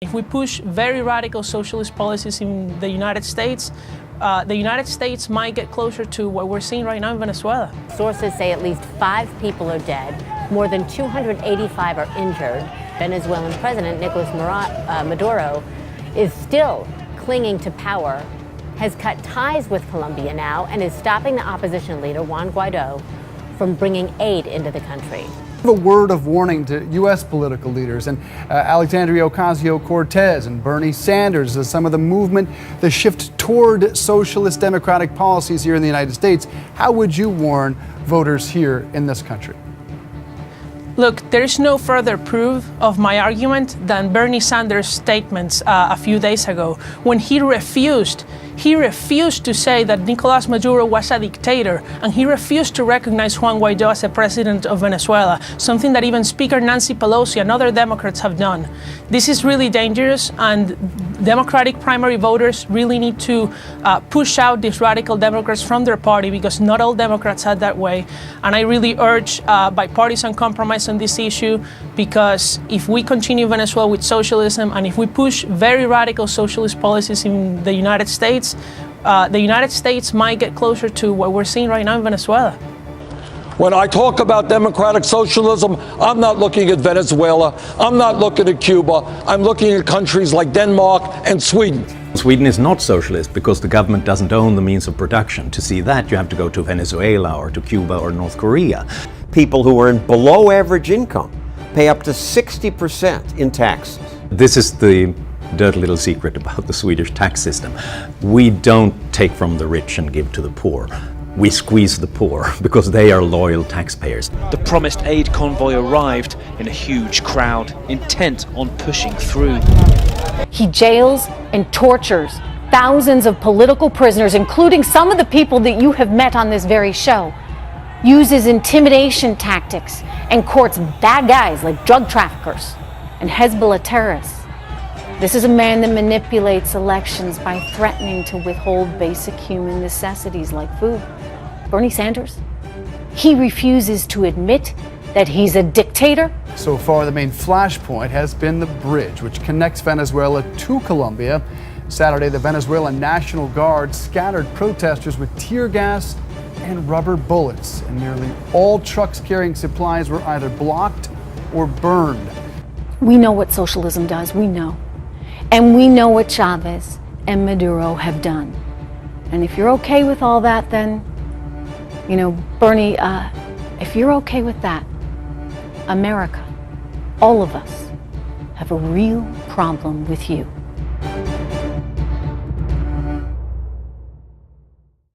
If we push very radical socialist policies in the United States might get closer to what we're seeing right now in Venezuela. Sources say at least 5 people are dead, more than 285 are injured. Venezuelan President Nicolas Maduro is still clinging to power, has cut ties with Colombia now, and is stopping the opposition leader, Juan Guaido, from bringing aid into the country. A word of warning to U.S. political leaders and Alexandria Ocasio-Cortez and Bernie Sanders as some of the movement, the shift toward socialist democratic policies here in the United States. How would you warn voters here in this country? Look, there is no further proof of my argument than Bernie Sanders' statements a few days ago when he refused to say that Nicolás Maduro was a dictator, and he refused to recognize Juan Guaido as a president of Venezuela, something that even Speaker Nancy Pelosi and other Democrats have done. This is really dangerous, and Democratic primary voters really need to push out these radical Democrats from their party, because not all Democrats are that way. And I really urge bipartisan compromise on this issue, because if we continue Venezuela with socialism, and if we push very radical socialist policies in the United States might get closer to what we're seeing right now in Venezuela. When I talk about democratic socialism, I'm not looking at Venezuela, I'm not looking at Cuba, I'm looking at countries like Denmark and Sweden. Sweden is not socialist because the government doesn't own the means of production. To see that, you have to go to Venezuela or to Cuba or North Korea. People who earn below average income pay up to 60% in taxes. This is the dirty little secret about the Swedish tax system. We don't take from the rich and give to the poor. We squeeze the poor because they are loyal taxpayers. The promised aid convoy arrived in a huge crowd, intent on pushing through. He jails and tortures thousands of political prisoners, including some of the people that you have met on this very show, uses intimidation tactics, and courts bad guys like drug traffickers and Hezbollah terrorists. This is a man that manipulates elections by threatening to withhold basic human necessities like food. Bernie Sanders, he refuses to admit that he's a dictator. So far, the main flashpoint has been the bridge which connects Venezuela to Colombia. Saturday, the Venezuelan National Guard scattered protesters with tear gas and rubber bullets, and nearly all trucks carrying supplies were either blocked or burned. We know what socialism does, we know. And we know what Chavez and Maduro have done. And if you're okay with all that, then, Bernie, if you're okay with that, America, all of us, have a real problem with you.